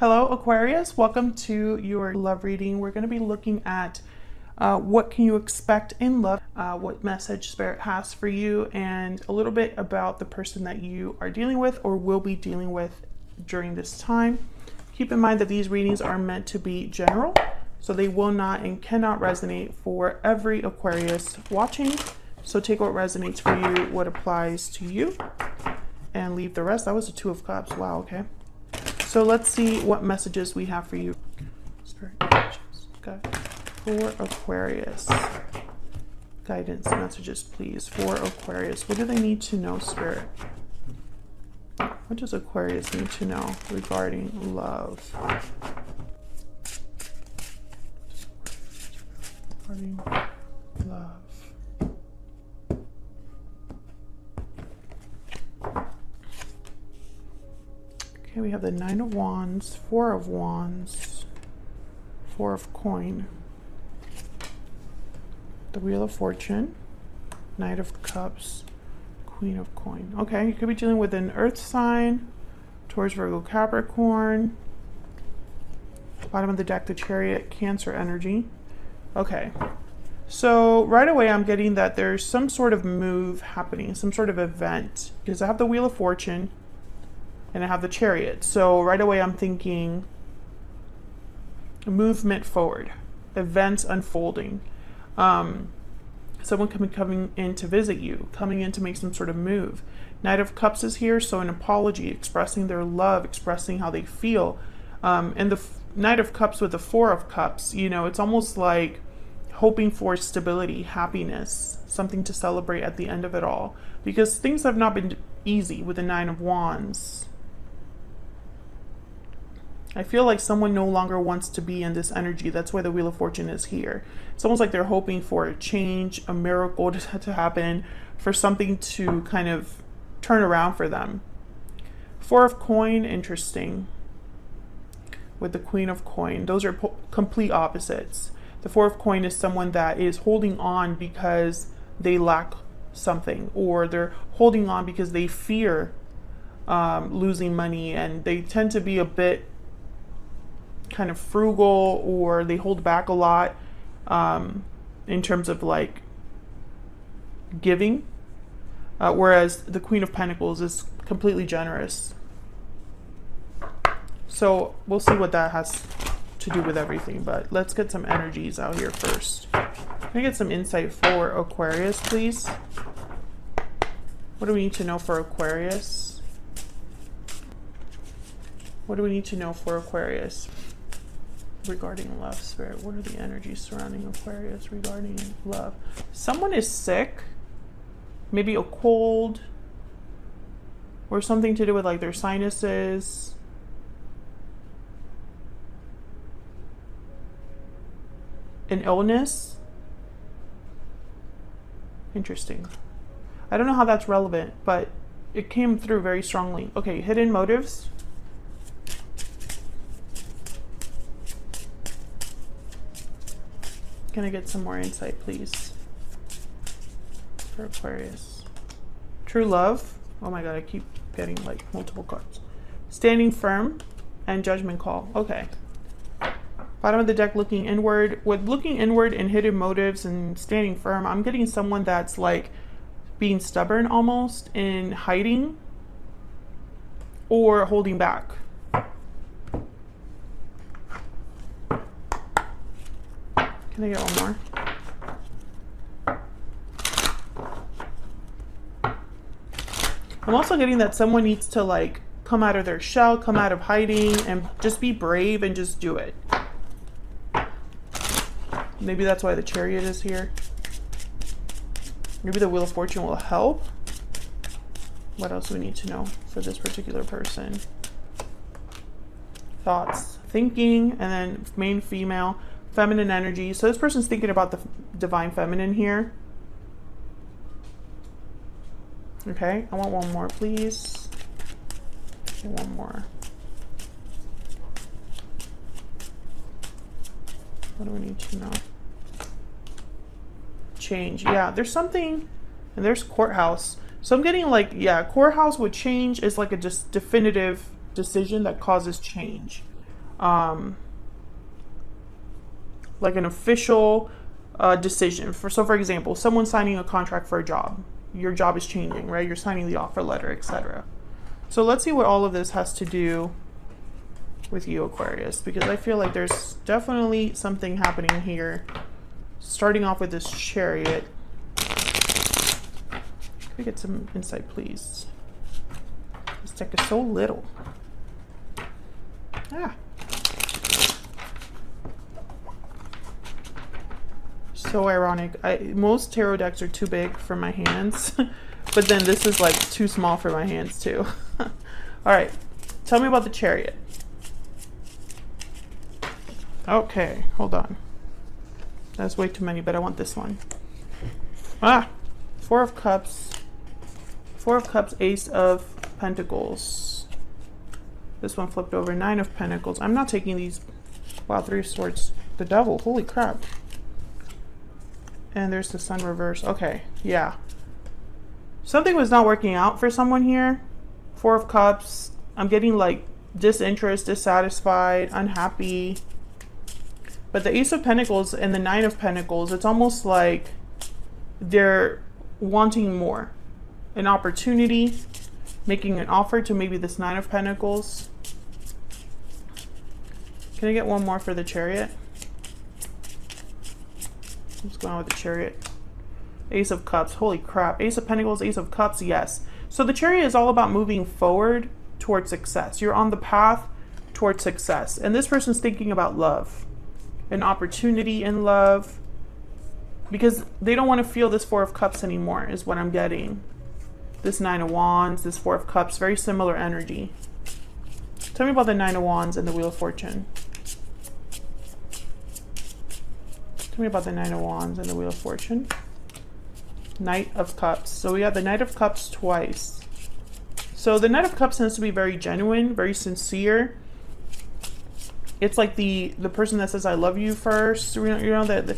Hello Aquarius, welcome to your love reading. We're going to be looking at what can you expect in love, what message Spirit has for you, and a little bit about the person that you are dealing with or will be dealing with during this time. Keep in mind that these readings are meant to be general, so they will not and cannot resonate for every Aquarius watching. So take what resonates for you, what applies to you, and leave the rest. That was a Two of Cups. Wow, okay. So let's see what messages we have for you. Spirit messages. Got for Aquarius. Guidance messages, please, for Aquarius. What do they need to know, Spirit? What does Aquarius need to know regarding love? Regarding love. Okay, we have the Nine of Wands, Four of Wands, Four of Coin, the Wheel of Fortune, Knight of Cups, Queen of Coin. Okay, you could be dealing with an Earth sign, Taurus, Virgo, Capricorn. Bottom of the deck, the Chariot, Cancer energy. Okay, so right away I'm getting that there's some sort of move happening, some sort of event, because I have the Wheel of Fortune and I have the Chariot. So right away I'm thinking movement forward, events unfolding. Someone coming in to visit you, coming in to make some sort of move. Knight of Cups is here, so an apology, expressing their love, expressing how they feel. And the Knight of Cups with the Four of Cups, you know, it's almost like hoping for stability, happiness, something to celebrate at the end of it all. Because things have not been easy with the Nine of Wands. I feel like someone no longer wants to be in this energy. That's why the Wheel of Fortune is here. It's almost like they're hoping for a change, a miracle to happen, for something to kind of turn around for them. Four of Coin, interesting. With the Queen of Coin. Those are complete opposites. The Four of Coin is someone that is holding on because they lack something, or they're holding on because they fear losing money, and they tend to be a bit kind of frugal, or they hold back a lot in terms of like giving, whereas the Queen of Pentacles is completely generous. So we'll see what that has to do with everything, but let's get some energies out here first. Can I get some insight for Aquarius, please? What do we need to know for Aquarius? What do we need to know for Aquarius regarding love, Spirit? What are the energies surrounding Aquarius regarding love? Someone is sick, maybe a cold, or something to do with like their sinuses. An illness. Interesting. I don't know how that's relevant, but it came through very strongly. Okay, hidden motives. Can I get some more insight, please, for Aquarius? True love. Oh my God, I keep getting like multiple cards. Standing firm and judgment call. Okay. Bottom of the deck, looking inward. With looking inward and hidden motives and standing firm, I'm getting someone that's like being stubborn almost, in hiding or holding back. Can I get one more? I'm also getting that someone needs to like come out of their shell, come out of hiding, and just be brave and just do it. Maybe that's why the Chariot is here. Maybe the Wheel of Fortune will help. What else do we need to know for this particular person? Thoughts, thinking, and then main female, feminine energy. So this person's thinking about the divine feminine here. Okay, I want one more, please. Okay, one more. What do we need to know? Change. Yeah, there's something, and there's courthouse. So I'm getting like, yeah, courthouse with change is like a just definitive decision that causes change. like an official decision. So for example, someone signing a contract for a job. Your job is changing, right? You're signing the offer letter, etc. So let's see what all of this has to do with you, Aquarius, because I feel like there's definitely something happening here. Starting off with this Chariot. Can we get some insight, please? This deck is so little. Ah. So ironic. Most tarot decks are too big for my hands, but then this is like too small for my hands too. All right, tell me about the Chariot. Okay, hold on. That's way too many, but I want this one. Ah, Four of Cups. Four of Cups, Ace of Pentacles. This one flipped over, Nine of Pentacles. I'm not taking these. Wow, Three of Swords. The Devil, holy crap. And there's the Sun reverse. Okay, yeah. Something was not working out for someone here. Four of Cups. I'm getting like disinterest, dissatisfied, unhappy. But the Ace of Pentacles and the Nine of Pentacles, it's almost like they're wanting more. An opportunity, making an offer to maybe this Nine of Pentacles. Can I get one more for the Chariot? What's going on with the Chariot? Ace of Cups, holy crap. Ace of Pentacles, Ace of Cups, yes. So the Chariot is all about moving forward towards success. You're on the path towards success. And this person's thinking about love. An opportunity in love. Because they don't want to feel this Four of Cups anymore, is what I'm getting. This Nine of Wands, this Four of Cups, very similar energy. Tell me about the Nine of Wands and the Wheel of Fortune. Tell me about the Nine of Wands and the Wheel of Fortune. Knight of Cups. So we got the Knight of Cups twice. So the Knight of Cups tends to be very genuine, very sincere. It's like the person that says I love you first. You know, the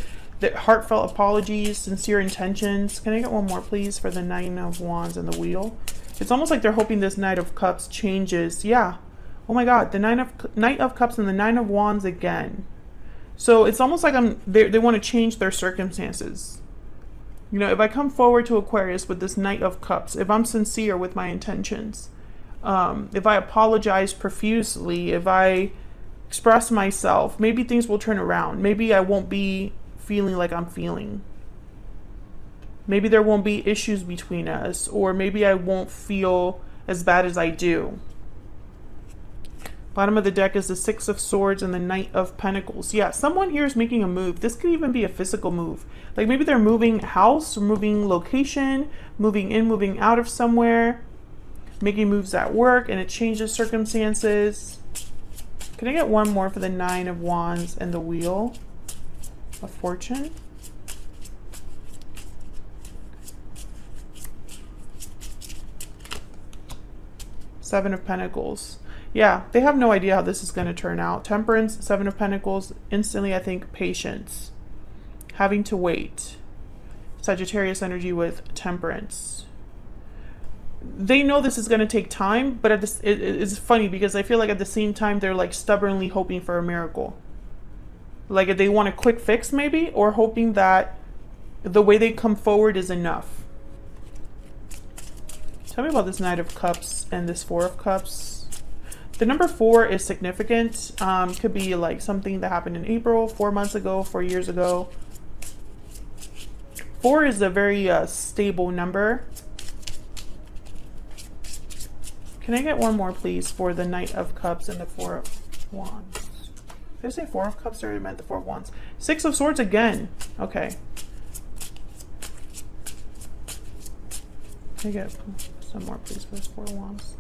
heartfelt apologies, sincere intentions. Can I get one more, please, for the Nine of Wands and the Wheel? It's almost like they're hoping this Knight of Cups changes. Yeah. Oh my God. The Knight of Cups and the Nine of Wands again. So it's almost like they want to change their circumstances. You know, if I come forward to Aquarius with this Knight of Cups, if I'm sincere with my intentions, if I apologize profusely, if I express myself, maybe things will turn around. Maybe I won't be feeling like I'm feeling. Maybe there won't be issues between us, or maybe I won't feel as bad as I do. Bottom of the deck is the Six of Swords and the Knight of Pentacles. Yeah, someone here is making a move. This could even be a physical move. Like maybe they're moving house, or moving location, moving in, moving out of somewhere, making moves at work, and it changes circumstances. Can I get one more for the Nine of Wands and the Wheel of Fortune? Seven of Pentacles. Yeah, they have no idea how this is going to turn out. Temperance, Seven of Pentacles, instantly I think patience. Having to wait. Sagittarius energy with Temperance. They know this is going to take time, but it's funny because I feel like at the same time they're like stubbornly hoping for a miracle. Like if they want a quick fix maybe, or hoping that the way they come forward is enough. Tell me about this Knight of Cups and this Four of Cups. The number 4 is significant. Could be like something that happened in April, 4 months ago, 4 years ago. 4 is a very stable number. Can I get one more, please, for the Knight of Cups and the Four of Wands? Did I say Four of Cups, or I meant the Four of Wands? Six of Swords again. Okay. Can I get some more, please, for this Four of Wands?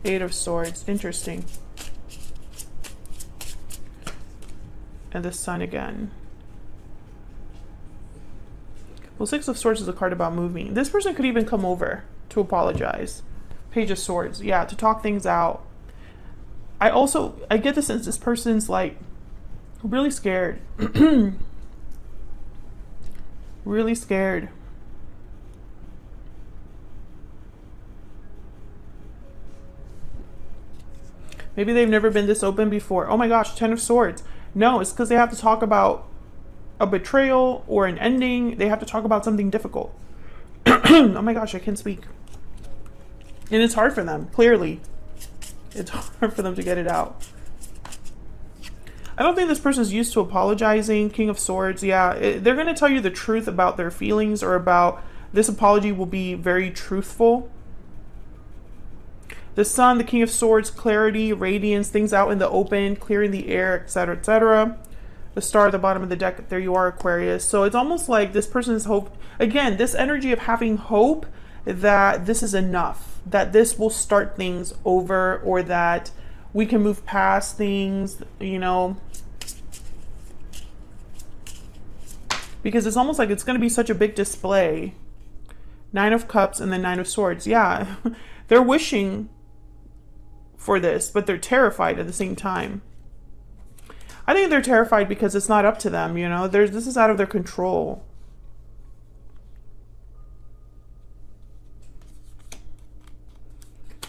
Eight of Swords. Interesting. And the Sun again. Well, Six of Swords is a card about moving. This person could even come over to apologize. Page of Swords. Yeah, to talk things out. I get the sense this person's like really scared. Really scared. Maybe they've never been this open before. Oh my gosh, Ten of Swords. No, it's because they have to talk about a betrayal or an ending. They have to talk about something difficult. Oh my gosh, I can't speak. And it's hard for them, clearly. It's hard for them to get it out. I don't think this person's used to apologizing. King of Swords, yeah. They're going to tell you the truth about their feelings, or about this apology will be very truthful. The Sun, the King of Swords, clarity, radiance, things out in the open, clearing the air, etc., etc. The Star at the bottom of the deck, there you are, Aquarius. So it's almost like this person's hope, again, this energy of having hope that this is enough, that this will start things over, or that we can move past things, you know, because it's almost like it's going to be such a big display. Nine of Cups and then Nine of Swords. Yeah, they're wishing for this, but they're terrified at the same time. I think they're terrified because it's not up to them, you know. This is out of their control.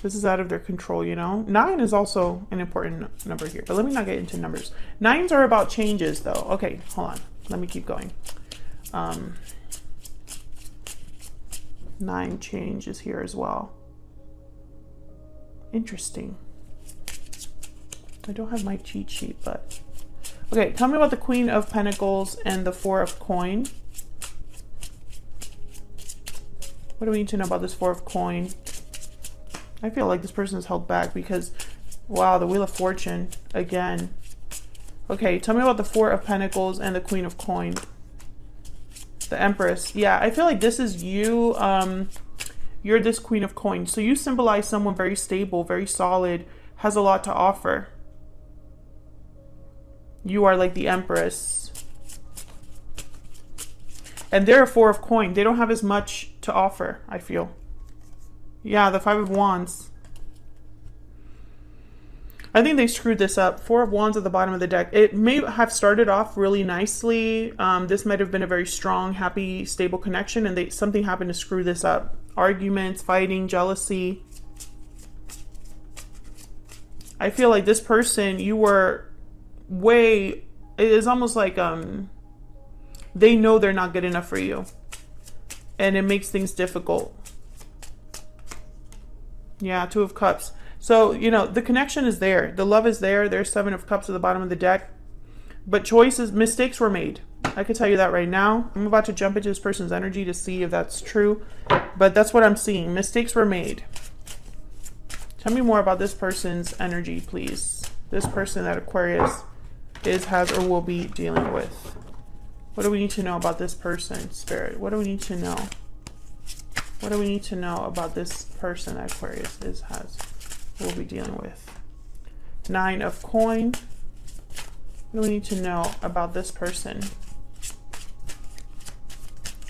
This is out of their control, you know. 9 is also an important number here, but let me not get into numbers. 9s are about changes, though. Okay, hold on. Let me keep going. 9 changes here as well. Interesting. I don't have my cheat sheet, but... Okay, tell me about the Queen of Pentacles and the Four of Coin. What do we need to know about this Four of Coin? I feel like this person is held back because, wow, the Wheel of Fortune again. Okay, tell me about the Four of Pentacles and the Queen of Coin. The Empress. Yeah, I feel like this is you. You're this Queen of Coin. So you symbolize someone very stable, very solid, has a lot to offer. You are like the Empress. And they're a Four of Coin. They don't have as much to offer, I feel. Yeah, the Five of Wands. I think they screwed this up. Four of Wands at the bottom of the deck. It may have started off really nicely. This might have been a very strong, happy, stable connection, and something happened to screw this up. Arguments, fighting, jealousy. I feel like this person, you were way... It is almost like they know they're not good enough for you. And it makes things difficult. Yeah, Two of Cups. So, you know, the connection is there. The love is there. There's Seven of Cups at the bottom of the deck. But choices, mistakes were made. I can tell you that right now. I'm about to jump into this person's energy to see if that's true. But that's what I'm seeing. Mistakes were made. Tell me more about this person's energy, please. This person that Aquarius is, has, or will be dealing with. What do we need to know about this person, Spirit? What do we need to know? What do we need to know about this person that Aquarius is, has, will be dealing with? Nine of Coin. What do we need to know about this person?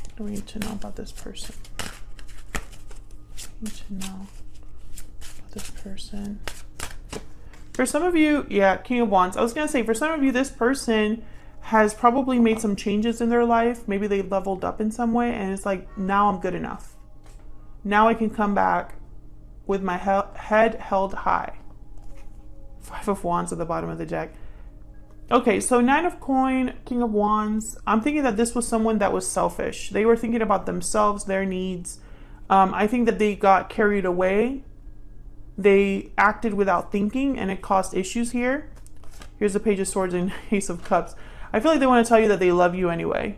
What do we need to know about this person? Need to know about this person. For some of you, yeah, King of Wands. I was going to say, for some of you, this person has probably made some changes in their life. Maybe they leveled up in some way, and it's like, now I'm good enough. Now I can come back with my head held high. Five of Wands at the bottom of the deck. Okay, so Nine of Coin, King of Wands. I'm thinking that this was someone that was selfish. They were thinking about themselves, their needs. I think that they got carried away. They acted without thinking, and it caused issues here. Here's the Page of Swords and Ace of Cups. I feel like they want to tell you that they love you anyway.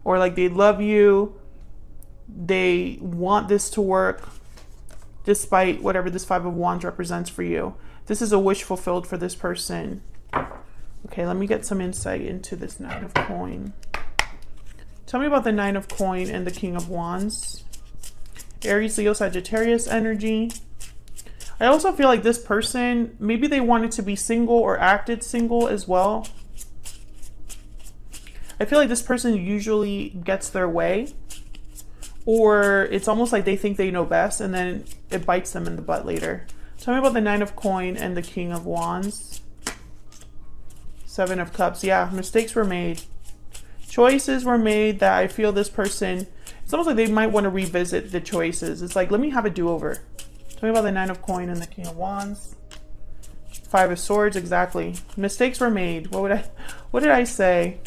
Or like they love you. They want this to work despite whatever this Five of Wands represents for you. This is a wish fulfilled for this person. Okay, let me get some insight into this Nine of Coin. Tell me about the Nine of Coin and the King of Wands. Aries, Leo, Sagittarius energy. I also feel like this person, maybe they wanted to be single or acted single as well. I feel like this person usually gets their way. Or it's almost like they think they know best, and then it bites them in the butt later. Tell me about the Nine of Coin and the King of Wands. Seven of Cups. Yeah, mistakes were made. Choices were made that I feel this person, it's almost like they might want to revisit the choices. It's like, let me have a do-over. Tell me about the Nine of Coin and the King of Wands. Five of Swords, exactly. Mistakes were made. What did I say?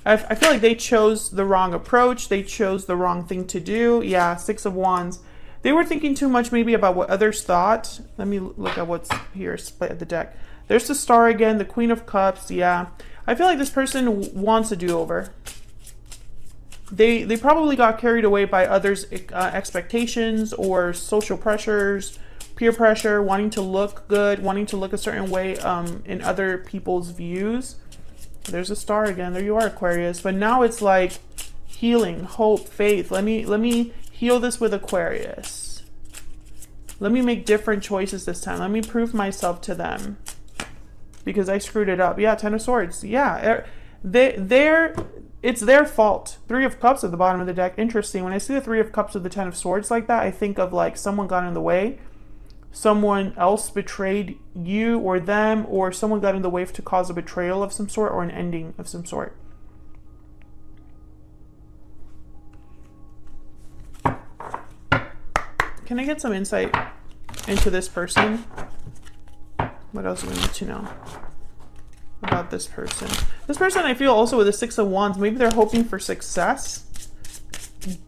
I feel like they chose the wrong approach. They chose the wrong thing to do. Yeah, Six of Wands. They were thinking too much maybe about what others thought. Let me look at what's here, split at the deck. There's the Star again, the Queen of Cups. Yeah, I feel like this person wants a do-over. They probably got carried away by others' expectations or social pressures, peer pressure, wanting to look good, wanting to look a certain way in other people's views. There's a Star again. There you are, Aquarius. But now it's like healing, hope, faith. Let me heal this with Aquarius. Let me make different choices this time. Let me prove myself to them because I screwed it up. Yeah, Ten of Swords. Yeah, it's their fault. Three of Cups at the bottom of the deck. Interesting. When I see the Three of Cups with the Ten of Swords like that, I think of like someone got in the way. Someone else betrayed you or them, or someone got in the way to cause a betrayal of some sort or an ending of some sort. Can I get some insight into this person? What else do we need to know about this person? This person, I feel also with the Six of Wands, maybe they're hoping for success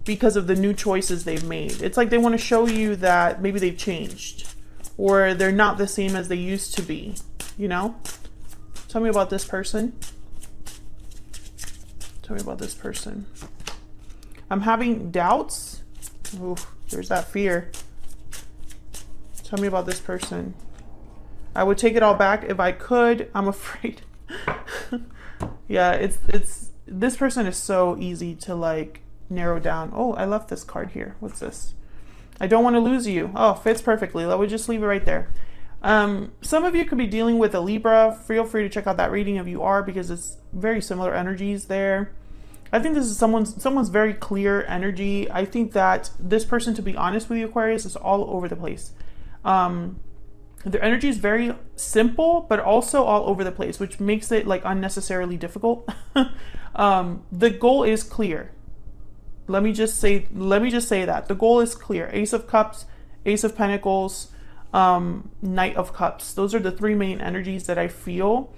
because of the new choices they've made. It's like they want to show you that maybe they've changed or they're not the same as they used to be, you know? Tell me about this person. Tell me about this person. I'm having doubts. Ooh, there's that fear. Tell me about this person. I would take it all back if I could. I'm afraid. Yeah, it's this person is so easy to like narrow down. Oh, I left this card here. What's this? I don't want to lose you. Oh, fits perfectly. Let me just leave it right there. Some of you could be dealing with a Libra. Feel free to check out that reading if you are, because it's very similar energies there. I think this is someone's very clear energy. I think that this person, to be honest with you, Aquarius, is all over the place. Their energy is very simple, but also all over the place, which makes it like unnecessarily difficult. The goal is clear. Let me just say that the goal is clear. Ace of Cups, Ace of Pentacles, Knight of Cups. Those are the three main energies that I feel.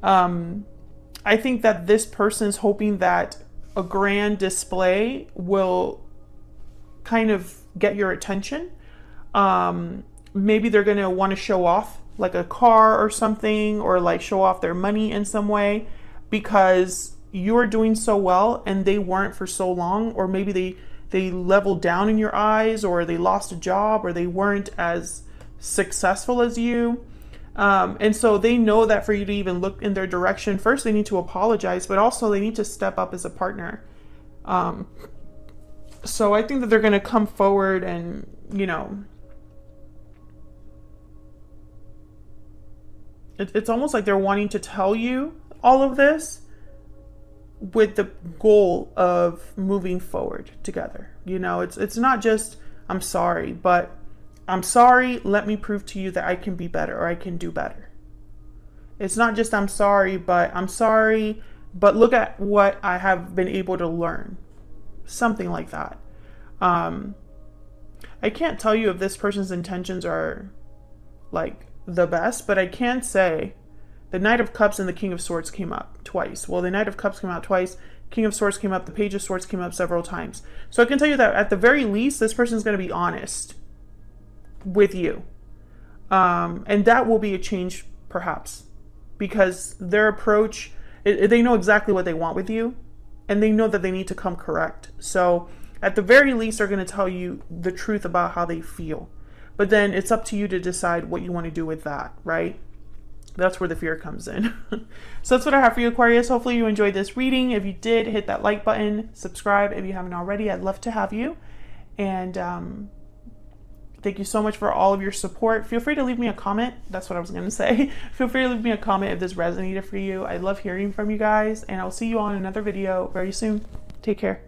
I think that this person is hoping that a grand display will kind of get your attention. Maybe they're going to want to show off like a car or something, or like show off their money in some way because you are doing so well and they weren't for so long, or maybe they leveled down in your eyes, or they lost a job, or they weren't as successful as you. And so they know that for you to even look in their direction, first they need to apologize, but also they need to step up as a partner. So I think that they're going to come forward and, you know, it's almost like they're wanting to tell you all of this with the goal of moving forward together. You know, it's not just, I'm sorry, but I'm sorry, let me prove to you that I can be better, or I can do better. It's not just I'm sorry, but look at what I have been able to learn. Something like that. I can't tell you if this person's intentions are like the best, but I can say the Knight of Cups and the King of Swords came up twice. Well, the Knight of Cups came out twice. King of Swords came up. The Page of Swords came up several times. So I can tell you that at the very least, this person is going to be honest with you. And that will be a change, perhaps, because their approach, they know exactly what they want with you, and they know that they need to come correct. So at the very least, they're going to tell you the truth about how they feel. But then it's up to you to decide what you want to do with that, right? That's where the fear comes in. So that's what I have for you, Aquarius. Hopefully you enjoyed this reading. If you did, hit that like button, subscribe if you haven't already. I'd love to have you. And thank you so much for all of your support. Feel free to leave me a comment. That's what I was going to say. Feel free to leave me a comment if this resonated for you. I love hearing from you guys, and I'll see you on another video very soon. Take care.